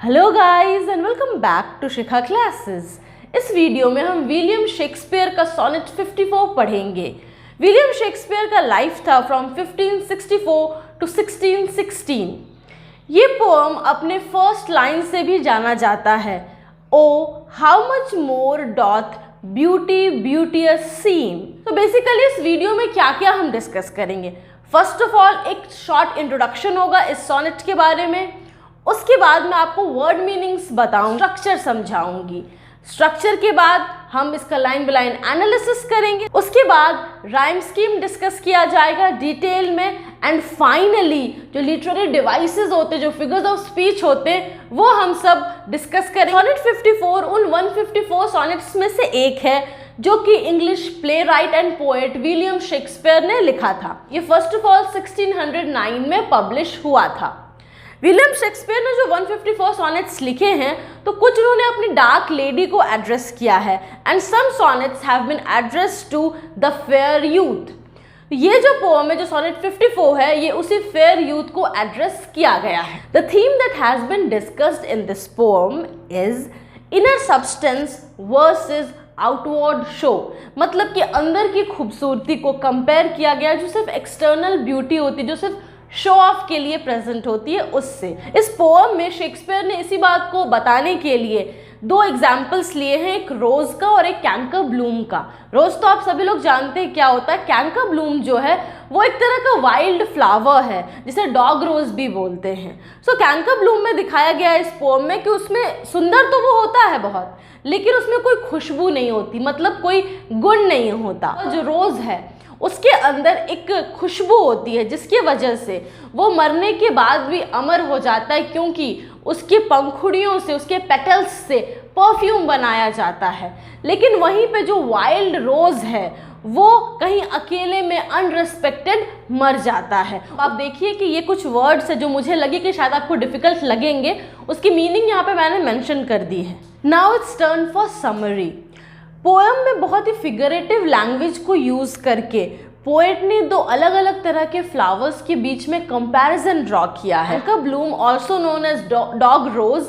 Hello guys and welcome back to Shikha classes. इस video में हम विलियम शेक्सपियर का सोनेट 54 पढ़ेंगे। विलियम शेक्सपियर का लाइफ था फ्रॉम 1564 टू 1616। ये पोम अपने फर्स्ट लाइन से भी जाना जाता है, O how much more doth beauty beauteous seem. तो बेसिकली इस वीडियो में क्या क्या हम डिस्कस करेंगे। फर्स्ट ऑफ ऑल एक शॉर्ट इंट्रोडक्शन होगा इस सोनेट के बारे में, उसके बाद मैं आपको वर्ड मीनिंग्स बताऊं, स्ट्रक्चर समझाऊंगी। स्ट्रक्चर के बाद हम इसका लाइन बाय लाइन एनालिसिस करेंगे, उसके बाद राइम स्कीम डिस्कस किया जाएगा डिटेल में, एंड फाइनली जो लिटरेरी डिवाइसेस होते हैं, जो फिगर्स ऑफ स्पीच होते हैं, वो हम सब डिस्कस करेंगे। सोनेट 54 उन 154 सोनेट्स में से एक है जो कि English play right and poet William Shakespeare ने लिखा था। ये फर्स्ट ऑफ ऑल 1609 में पब्लिश हुआ था। विलियम शेक्सपियर ने जो 154 सोनेट्स लिखे हैं, तो कुछ उन्होंने अपनी डार्क लेडी को एड्रेस किया है, and some sonnets have been addressed to the fair youth. ये जो पोएम है, जो सोनेट 54 है, ये उसी फेयर यूथ को एड्रेस किया गया है। The theme that has been discussed in this poem is inner substance versus outward show. मतलब कि अंदर की खूबसूरती को कंपेयर किया गया, जो सिर्फ एक्सटर्नल ब्यूटी होती है, जो सिर्फ शो ऑफ के लिए प्रेजेंट होती है, उससे। इस पोएम में शेक्सपियर ने इसी बात को बताने के लिए दो एग्जाम्पल्स लिए हैं, एक रोज का और एक कैंकर ब्लूम का। रोज तो आप सभी लोग जानते हैं क्या होता है। कैंकर ब्लूम जो है वो एक तरह का वाइल्ड फ्लावर है, जिसे डॉग रोज भी बोलते हैं। सो कैंकर ब्लूम में दिखाया गया है इस पोएम में कि उसमें सुंदर तो वो होता है बहुत, लेकिन उसमें कोई खुशबू नहीं होती, मतलब कोई गुण नहीं होता। जो रोज है उसके अंदर एक खुशबू होती है, जिसकी वजह से वो मरने के बाद भी अमर हो जाता है, क्योंकि उसकी पंखुड़ियों से, उसके पेटल्स से परफ्यूम बनाया जाता है। लेकिन वहीं पे जो वाइल्ड रोज है वो कहीं अकेले में अनरिस्पेक्टेड मर जाता है। आप देखिए कि ये कुछ वर्ड्स है जो मुझे लगे कि शायद आपको डिफिकल्ट लगेंगे, उसकी मीनिंग यहाँ पे मैंने मेंशन कर दी है। Now it's turn for summary. Poem में बहुत ही फिगरेटिव लैंग्वेज को यूज करके पोएट ने दो अलग अलग तरह के फ्लावर्स के बीच में कंपैरिजन ड्रॉ किया है। Canker bloom also known as dog rose,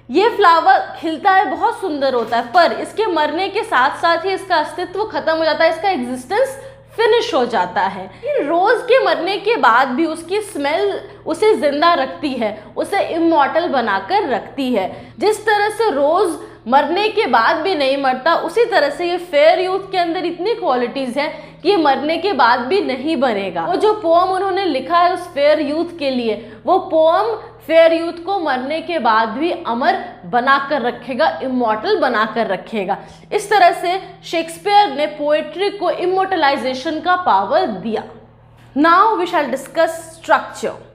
ये फ्लावर खिलता है, बहुत सुंदर होता है, पर इसके मरने के साथ साथ ही इसका अस्तित्व खत्म हो जाता है, इसका एग्जिस्टेंस फिनिश हो जाता है। रोज के मरने के बाद भी उसकी स्मेल उसे जिंदा रखती है, उसे इमॉर्टल बनाकर रखती है। जिस तरह से रोज मरने के बाद भी नहीं मरता, उसी तरह से ये फेयर यूथ के अंदर इतनी क्वालिटीज हैं कि ये मरने के बाद भी नहीं बनेगा। वो जो पोएम उन्होंने लिखा है उस फेयर यूथ के लिए, वो पोएम फेयर यूथ को मरने के बाद भी अमर बनाकर रखेगा, इमॉर्टल बनाकर रखेगा। इस तरह से शेक्सपियर ने पोएट्री को इमॉर्टलाइजेशन का पावर दिया। Now we shall discuss structure.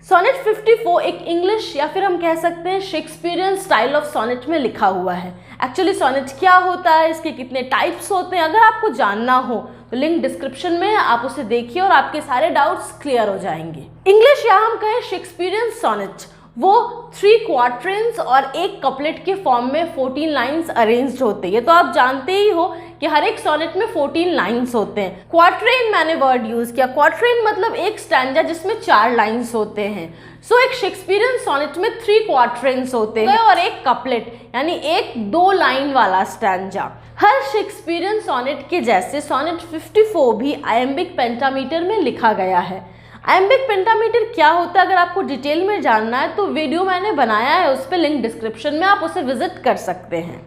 Sonnet 54 एक इंग्लिश या फिर हम कह सकते हैं शेक्सपियरियन स्टाइल ऑफ सोनेट में लिखा हुआ है। एक्चुअली सोनेट क्या होता है, इसके कितने टाइप्स होते हैं, अगर आपको जानना हो तो लिंक डिस्क्रिप्शन में है, आप उसे देखिए और आपके सारे डाउट्स क्लियर हो जाएंगे। इंग्लिश या हम कहें शेक्सपियरियन सोनेट, वो 3 क्वार्ट्रेन्स और एक कपलेट के फॉर्म में 14 लाइन्स अरेंज्ड होते हैं। तो आप जानते ही हो कि हर एक सोनेट में 14 लाइन्स होते हैं। क्वार्ट्रेन मैंने वर्ड यूज किया। क्वार्ट्रेन मतलब एक स्टैंजा जिसमें 4 लाइन्स होते हैं। सो एक शेक्सपियरियन सोनेट में 3 क्वार्ट्रेन्स होते हैं और एक कपलेट, यानी एक 2 लाइन वाला स्टैंजा। हर शेक्सपियरियन सोनेट के जैसे सोनेट 54 भी आयम्बिक पेंटामीटर में लिखा गया है। आयम्बिक पेंटामीटर क्या होता है, अगर आपको डिटेल में जानना है तो वीडियो मैंने बनाया है, उस पर लिंक डिस्क्रिप्शन में, आप उसे विजिट कर सकते हैं।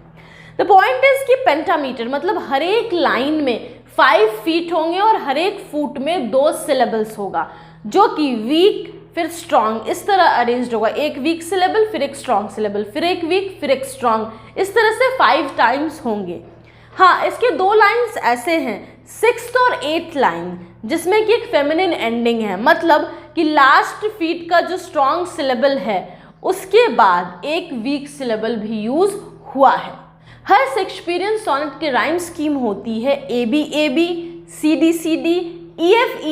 द पॉइंट इज कि पेंटामीटर मतलब हर एक लाइन में 5 फीट होंगे और हर एक फुट में 2 सिलेबल्स होगा, जो कि वीक फिर स्ट्रॉन्ग इस तरह अरेंज्ड होगा। एक वीक सिलेबल, फिर एक स्ट्रॉन्ग सिलेबल, फिर एक वीक, फिर एक स्ट्रॉन्ग, इस तरह से 5 टाइम्स होंगे। हाँ, इसके 2 लाइन्स ऐसे हैं, 6th और 8th लाइन, जिसमें कि एक फेमिनिन एंडिंग है, मतलब कि लास्ट फीट का जो स्ट्रॉन्ग सिलेबल है उसके बाद एक वीक सिलेबल भी यूज हुआ है। हर शेक्सपियरियन सोनेट की राइम स्कीम होती है AB, CD, EF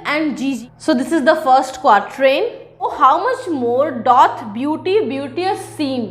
and GG। So this is the first quatrain. How much more doth beauty beauteous seem,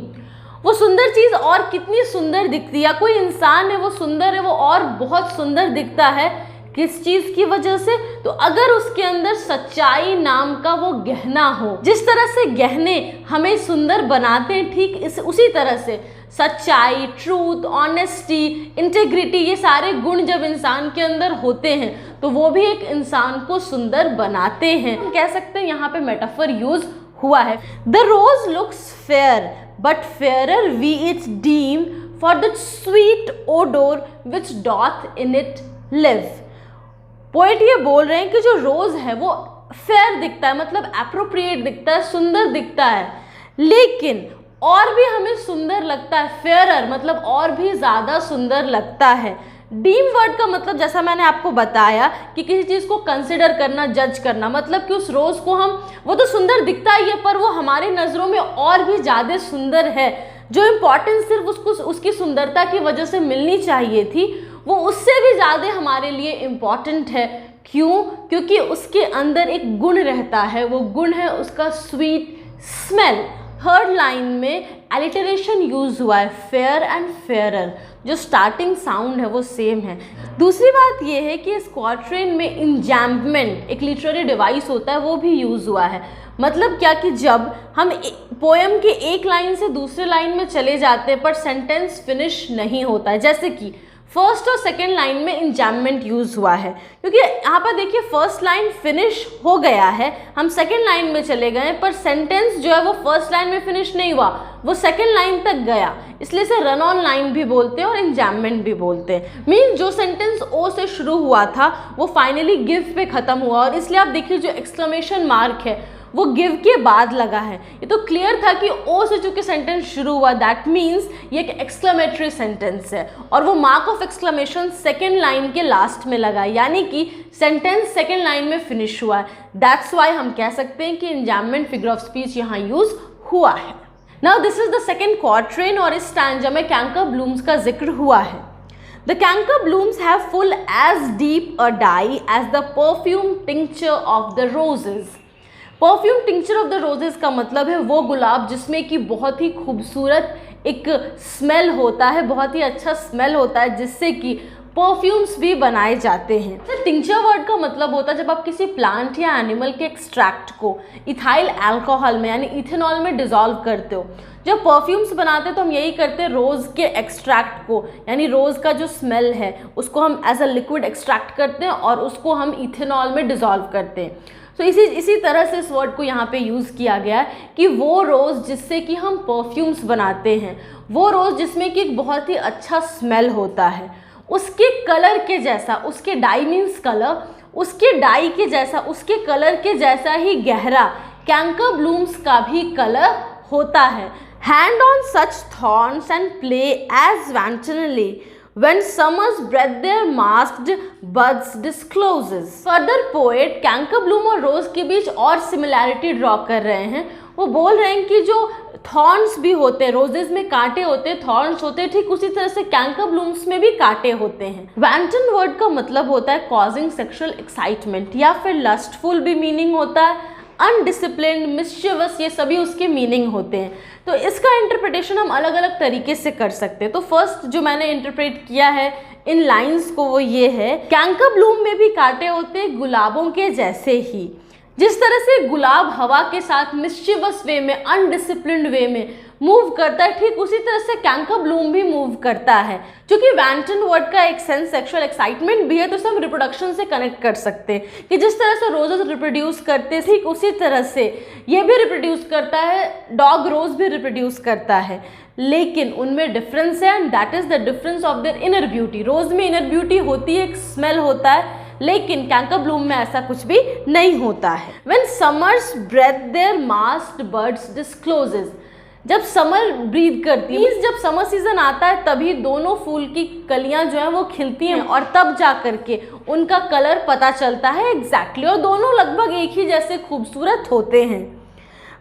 वो सुंदर चीज़ और कितनी सुंदर दिखती है। कोई इंसान है वो सुंदर है, वो और बहुत सुंदर दिखता है किस चीज की वजह से? तो अगर उसके अंदर सच्चाई नाम का वो गहना हो, जिस तरह से गहने हमें सुंदर बनाते हैं, ठीक उसी तरह से सच्चाई, ट्रूथ, ऑनेस्टी, इंटेग्रिटी, ये सारे गुण जब इंसान के अंदर होते हैं तो वो भी एक इंसान को सुंदर बनाते हैं। हम कह सकते हैं यहाँ पे मेटाफर यूज हुआ है। The rose looks fair but fairer we it's deem for the sweet odour which doth in it live. Poet ये बोल रहे हैं कि जो रोज है वो फेयर दिखता है, मतलब एप्रोप्रिएट दिखता है, सुंदर दिखता है, लेकिन और भी हमें सुंदर लगता है, फेयरर मतलब और भी ज़्यादा सुंदर लगता है। डीम वर्ड का मतलब जैसा मैंने आपको बताया कि किसी चीज़ को कंसिडर करना, जज करना, मतलब कि उस रोज़ को हम, वो तो सुंदर दिखता ही है पर वो हमारी नज़रों में और भी ज़्यादा सुंदर है। जो इम्पोर्टेंस सिर्फ उसको उसकी सुंदरता की वजह से मिलनी चाहिए थी, वो उससे भी ज़्यादा हमारे लिए इम्पॉर्टेंट है। क्यों? क्योंकि उसके अंदर एक गुण रहता है, वो गुण है उसका स्वीट स्मेल। थर्ड लाइन में एलिटरेशन यूज हुआ है, फेयर एंड फेयरर, जो स्टार्टिंग साउंड है वो सेम है। दूसरी बात ये है कि इस क्वार्ट्रेन में इंजैम्पमेंट एक लिटरेरी डिवाइस होता है, वो भी यूज हुआ है। मतलब क्या कि जब हम पोएम के एक लाइन से दूसरे लाइन में चले जाते हैं पर सेंटेंस फिनिश नहीं होता है, जैसे कि फर्स्ट और सेकेंड लाइन में इंजैम्पमेंट यूज हुआ है, क्योंकि यहाँ पर देखिए फर्स्ट लाइन फिनिश हो गया है, हम सेकेंड लाइन में चले गए पर सेंटेंस जो है वो फर्स्ट लाइन में फिनिश नहीं हुआ, वो सेकेंड लाइन तक गया, इसलिए इसे रन ऑन लाइन भी बोलते हैं और इंजैम्पमेंट भी बोलते हैं। मीन जो सेंटेंस ओ से शुरू हुआ था वो फाइनली गिव पे खत्म हुआ, और इसलिए आप देखिए जो एक्सक्लेमेशन मार्क है वो गिव के बाद लगा है। ये तो क्लियर था कि ओ से चूंकि सेंटेंस शुरू हुआ, दैट मीन्स ये एक एक्सक्लेमेटरी सेंटेंस है, और वो mark of exclamation second line के लास्ट में लगा, यानी कि सेंटेंस सेकेंड लाइन में फिनिश हुआ है। दैट्स वाई हम कह सकते हैं कि इंजैम्पमेंट फिगर ऑफ स्पीच यहाँ यूज हुआ है। Now this is the second quatrain, और इस स्टैंजा में कैंकर ब्लूम्स का जिक्र हुआ है। The canker blooms have full as deep a dye as the perfume tincture of the roses. Perfume tincture of the roses का मतलब है वो गुलाब जिसमें कि बहुत ही खूबसूरत एक स्मेल होता है, बहुत ही अच्छा स्मेल होता है, जिससे कि परफ्यूम्स भी बनाए जाते हैं। तो टिंक्चर वर्ड का मतलब होता है जब आप किसी प्लांट या एनिमल के एक्सट्रैक्ट को इथाइल अल्कोहल में यानी इथेनॉल में डिसॉल्व करते हो। जब परफ्यूम्स बनाते हैं तो हम यही करते हैं, रोज़ के एक्सट्रैक्ट को यानी रोज़ का जो स्मेल है उसको हम एज अ लिक्विड एक्सट्रैक्ट करते हैं और उसको हम इथेनॉल में डिसॉल्व करते हैं। तो इसी तरह से इस वर्ड को यहाँ पे यूज़ किया गया है कि वो रोज़ जिससे कि हम परफ्यूम्स बनाते हैं, वो रोज़ जिसमें कि एक बहुत ही अच्छा स्मेल होता है, उसके कलर के जैसा, उसके डाई मीन्स कलर, उसके डाई के जैसा, उसके कलर के जैसा ही गहरा कैंकर ब्लूम्स का भी कलर होता है। Hand on such thorns and play as wantonly when summer's breath their masked buds discloses। Further poet canker bloom और रोज के बीच और सिमिलैरिटी ड्रॉ कर रहे हैं। वो बोल रहे हैं कि जो थॉर्न्स भी होते हैं, रोजेज में कांटे होते हैं, थॉर्न्स होते हैं, ठीक उसी तरह से कैंकर ब्लूम्स में भी कांटे होते हैं। वैंटन वर्ड का मतलब होता है कॉजिंग सेक्सुअल एक्साइटमेंट, या फिर लस्टफुल भी मीनिंग होता है, अनडिसिप्लिन्ड, मिस्चिवस, ये सभी उसके मीनिंग होते हैं। तो इसका इंटरप्रिटेशन हम अलग अलग तरीके से कर सकते हैं। तो फर्स्ट जो मैंने इंटरप्रेट किया है इन लाइंस को वो ये है, कैंकर ब्लूम में भी कांटे होते हैं गुलाबों के जैसे ही। जिस तरह से गुलाब हवा के साथ मिस्चिवस वे में, अनडिसिप्लिन्ड वे में मूव करता है, ठीक उसी तरह से कैंकर ब्लूम भी मूव करता है। क्योंकि वैंटन वर्ड का एक सेंस सेक्सुअल एक्साइटमेंट भी है, तो इसे हम रिप्रोडक्शन से कनेक्ट कर सकते हैं कि जिस तरह से रोजेस रिप्रोड्यूस करते हैं, ठीक उसी तरह से ये भी रिप्रोड्यूस करता है, डॉग रोज भी रिप्रोड्यूस करता है, लेकिन उनमें डिफरेंस है, and that is the difference of their inner beauty. Rose में इनर ब्यूटी होती है, एक स्मेल होता है, लेकिन कैंकर ब्लूम में ऐसा कुछ भी नहीं होता है। When summer's breath their masked buds discloses, जब समर ब्रीथ करती है, जब समर सीजन आता है तभी दोनों फूल की कलियां जो है वो खिलती हैं और तब जा करके उनका कलर पता चलता है एग्जैक्टली, और दोनों लगभग एक ही जैसे खूबसूरत होते हैं।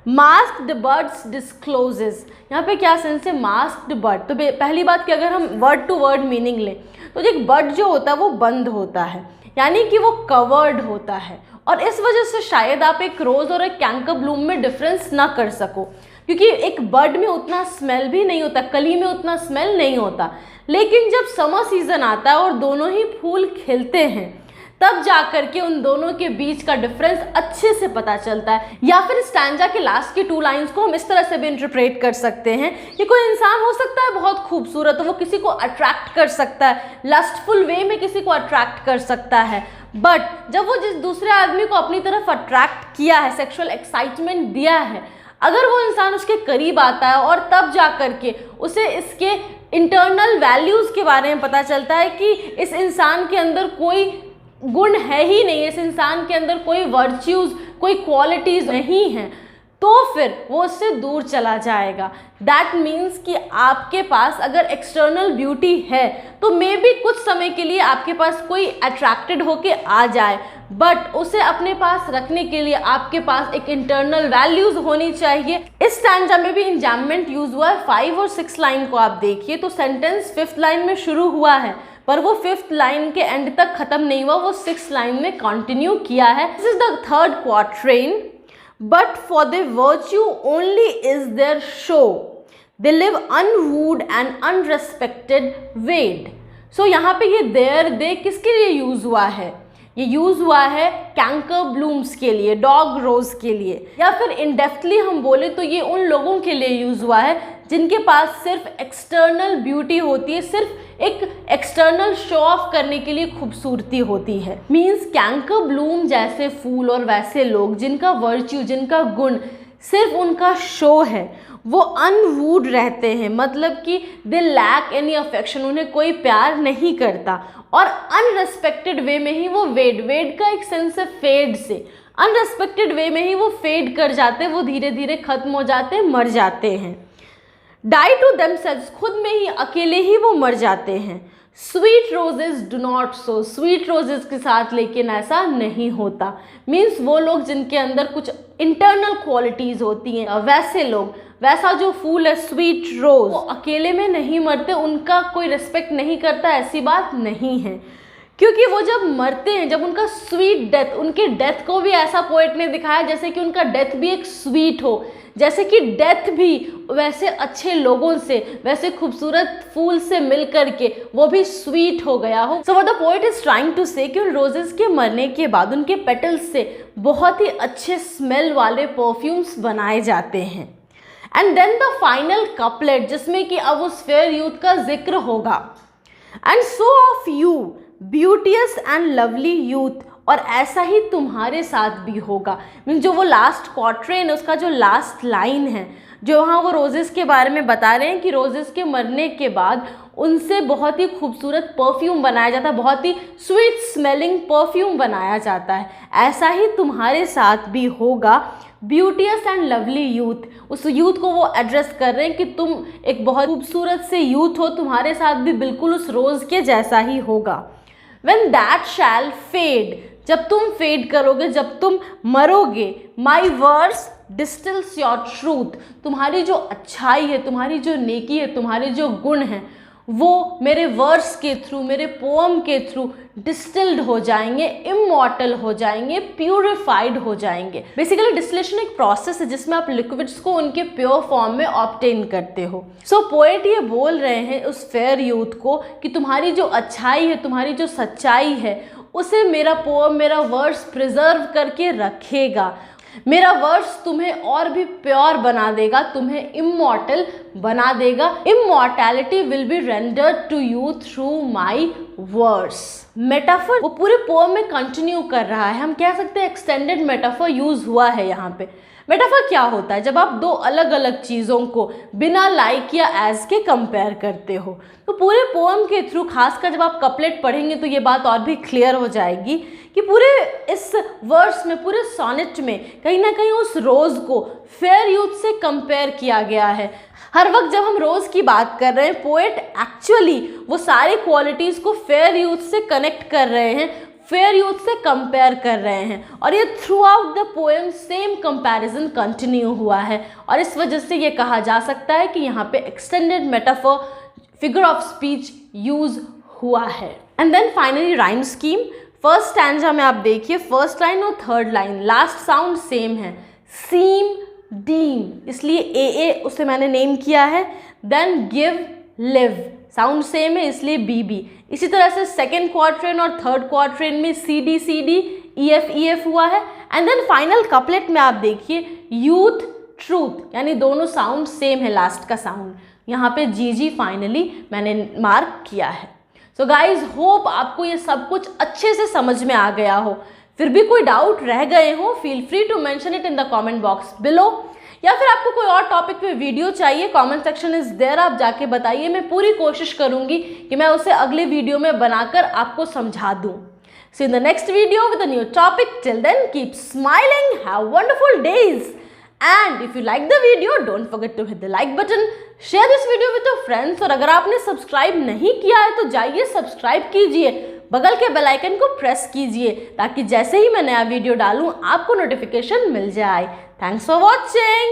मास्क्ड बर्ड्स डिस्क्लोजेस, यहाँ पे क्या सेंस है, मास्क्ड बर्ड। तो पहली बात कि अगर हम वर्ड टू वर्ड मीनिंग लें तो एक बर्ड जो होता है वो बंद होता है, यानी कि वो कवर्ड होता है, और इस वजह से शायद आप एक रोज और एक कैंकर ब्लूम में डिफरेंस ना कर सको, क्योंकि एक बर्ड में उतना स्मेल भी नहीं होता, कली में उतना स्मेल नहीं होता। लेकिन जब समर सीजन आता है और दोनों ही फूल खिलते हैं, तब जाकर के उन दोनों के बीच का डिफरेंस अच्छे से पता चलता है। या फिर स्टैंजा के लास्ट की 2 लाइंस को हम इस तरह से भी इंटरप्रेट कर सकते हैं कि कोई इंसान हो सकता है बहुत खूबसूरत, तो वो किसी को अट्रैक्ट कर सकता है, लस्टफुल वे में किसी को अट्रैक्ट कर सकता है, बट जब वो जिस दूसरे आदमी को अपनी तरफ अट्रैक्ट किया है, सेक्सुअल एक्साइटमेंट दिया है, अगर वो इंसान उसके करीब आता है और तब जा कर के उसे इसके इंटरनल वैल्यूज़ के बारे में पता चलता है कि इस इंसान के अंदर कोई गुण है ही नहीं, इस इंसान के अंदर कोई वर्च्यूज़, कोई क्वालिटीज़ नहीं हैं, तो फिर वो उससे दूर चला जाएगा। दैट मीन्स कि आपके पास अगर एक्सटर्नल ब्यूटी है तो मे बी कुछ समय के लिए आपके पास कोई अट्रैक्टेड होके आ जाए, बट उसे अपने पास रखने के लिए आपके पास एक इंटरनल वैल्यूज होनी चाहिए। इस स्टैंजा में भी इंजैममेंट यूज हुआ है। 5 और 6 लाइन को आप देखिए तो सेंटेंस 5th लाइन में शुरू हुआ है, पर वो 5th लाइन के एंड तक खत्म नहीं हुआ, वो 6th लाइन में कंटिन्यू किया है। This is the 3rd quatrain. But for their virtue only is their show. They live unwooed and unrespected weighed. So यहाँ पे ये देयर दे किसके लिए यूज़ हुआ है? ये यूज़ हुआ है कैंकर ब्लूम्स के लिए, डॉग रोज के लिए, या फिर इनडेप्थली हम बोले तो ये उन लोगों के लिए यूज़ हुआ है जिनके पास सिर्फ एक्सटर्नल ब्यूटी होती है, सिर्फ एक एक्सटर्नल शो ऑफ करने के लिए खूबसूरती होती है। मीन्स कैंकर ब्लूम जैसे फूल और वैसे लोग जिनका वर्च्यू, जिनका गुण सिर्फ उनका शो है, वो अनवूड रहते हैं, मतलब कि दे लैक एनी अफेक्शन, उन्हें कोई प्यार नहीं करता, और अनरेस्पेक्टेड वे में ही वो वेड का एक सेंस है फेड से, अनरेस्पेक्टेड वे में ही वो फेड कर जाते हैं, वो धीरे धीरे खत्म हो जाते हैं, मर जाते हैं। डाई टू देमसेल्व्स, खुद में ही अकेले ही वो मर जाते हैं। Sweet roses do not so, sweet roses के साथ लेकिन ऐसा नहीं होता। मीन्स वो लोग जिनके अंदर कुछ इंटरनल क्वालिटीज होती हैं, वैसे लोग, वैसा जो फूल है स्वीट रोज, वो अकेले में नहीं मरते, उनका कोई रिस्पेक्ट नहीं करता, ऐसी बात नहीं है। क्योंकि वो जब मरते हैं, जब उनका स्वीट डेथ, उनके डेथ को भी ऐसा पोएट ने दिखाया जैसे कि उनका डेथ भी एक स्वीट हो, जैसे कि डेथ भी वैसे अच्छे लोगों से, वैसे खूबसूरत फूल से मिल करके वो भी स्वीट हो गया हो। So what the poet is trying to say कि उन रोजेस के मरने के बाद उनके पेटल्स से बहुत ही अच्छे स्मेल वाले परफ्यूम्स बनाए जाते हैं। And then the final couplet, जिसमें कि अब उस फेयर यूथ का जिक्र होगा। And so of you beauteous and lovely youth, और ऐसा ही तुम्हारे साथ भी होगा। मीन जो वो लास्ट क्वाट्रेन है, उसका जो लास्ट लाइन है, जो वहाँ वो रोजेस के बारे में बता रहे हैं कि रोजेस के मरने के बाद उनसे बहुत ही खूबसूरत परफ्यूम बनाया जाता है, बहुत ही स्वीट स्मेलिंग परफ्यूम बनाया जाता है। ऐसा ही तुम्हारे साथ भी होगा ब्यूटियस एंड लवली यूथ। उस यूथ को वो एड्रेस कर रहे हैं कि तुम एक बहुत खूबसूरत से यूथ हो, तुम्हारे साथ भी बिल्कुल उस रोज़ के जैसा ही होगा। When that shall fade, जब तुम फेड करोगे, जब तुम मरोगे, माई वर्स डिस्टिल्स योर ट्रूथ, तुम्हारी जो अच्छाई है, तुम्हारी जो नेकी है, तुम्हारे जो गुण हैं, वो मेरे वर्स के थ्रू, मेरे पोअम के थ्रू डिस्टिल्ड हो जाएंगे, इमॉर्टल हो जाएंगे, प्यूरिफाइड हो जाएंगे। बेसिकली डिस्टिलेशन एक प्रोसेस है जिसमें आप लिक्विड्स को उनके प्योर फॉर्म में ऑब्टेन करते हो। सो पोएट ये बोल रहे हैं उस फेयर यूथ को कि तुम्हारी जो अच्छाई है, तुम्हारी जो सच्चाई है, उसे मेरा पोअम, मेरा वर्स प्रिजर्व करके रखेगा। मेरा वर्स तुम्हें और भी प्योर बना देगा, तुम्हें इमॉर्टल बना देगा। Immortality will be rendered to you through my verse. Metaphor वो पूरे पोएम में कंटिन्यू कर रहा है। हम कह सकते हैं एक्सटेंडेड मेटाफर यूज हुआ है यहाँ पे। मेटाफर क्या होता है? जब आप दो अलग अलग चीज़ों को बिना लाइक या एज के कंपेयर करते हो। तो पूरे पोएम के थ्रू, खासकर जब आप कपलेट पढ़ेंगे तो ये बात और भी क्लियर हो जाएगी कि पूरे इस वर्स में, पूरे सॉनेट में कहीं ना कहीं उस रोज़ को फेयर यूथ से कंपेयर किया गया है। हर वक्त जब हम रोज़ की बात कर रहे हैं, पोएट एक्चुअली वो सारी क्वालिटीज़ को फेयर यूथ से कनेक्ट कर रहे हैं, फेयर यूथ से कंपेयर कर रहे हैं, और ये through out the poem same comparison continue हुआ है। और इस वजह से ये कहा जा सकता है कि यहाँ पे extended metaphor, figure of speech use हुआ है। And then finally rhyme scheme. First stanza में आप देखिए, फर्स्ट लाइन और third line last sound same है, सीम डीम, इसलिए ए उसे मैंने नेम किया है। Then give live, sound same है इसलिए BB। इसी तरह से सेकेंड क्वाड्रेंट और थर्ड क्वाड्रेंट में CD EF हुआ है। एंड देन फाइनल कपलेट में आप देखिए यूथ ट्रूथ, यानी दोनों साउंड सेम है, लास्ट का साउंड यहाँ पे GG फाइनली मैंने मार्क किया है। सो गाइज होप आपको ये सब कुछ अच्छे से समझ में आ गया हो। फिर भी कोई डाउट रह गए हो, feel free to mention it in the comment box below, या फिर आपको कोई और टॉपिक पे वीडियो चाहिए, कमेंट सेक्शन इज देयर, आप जाके बताइए। मैं पूरी कोशिश करूंगी कि मैं उसे अगले वीडियो में बनाकर आपको समझा दूं। See you in the next video with a new topic. Till then, keep smiling, have wonderful days. And if you like the video, don't forget to hit the like button. Share this video with your friends. और अगर आपने subscribe नहीं किया है तो जाइए subscribe कीजिए, बगल के बेल आइकन को प्रेस कीजिए ताकि जैसे ही मैं नया वीडियो डालूं आपको नोटिफिकेशन मिल जाए। Thanks for watching.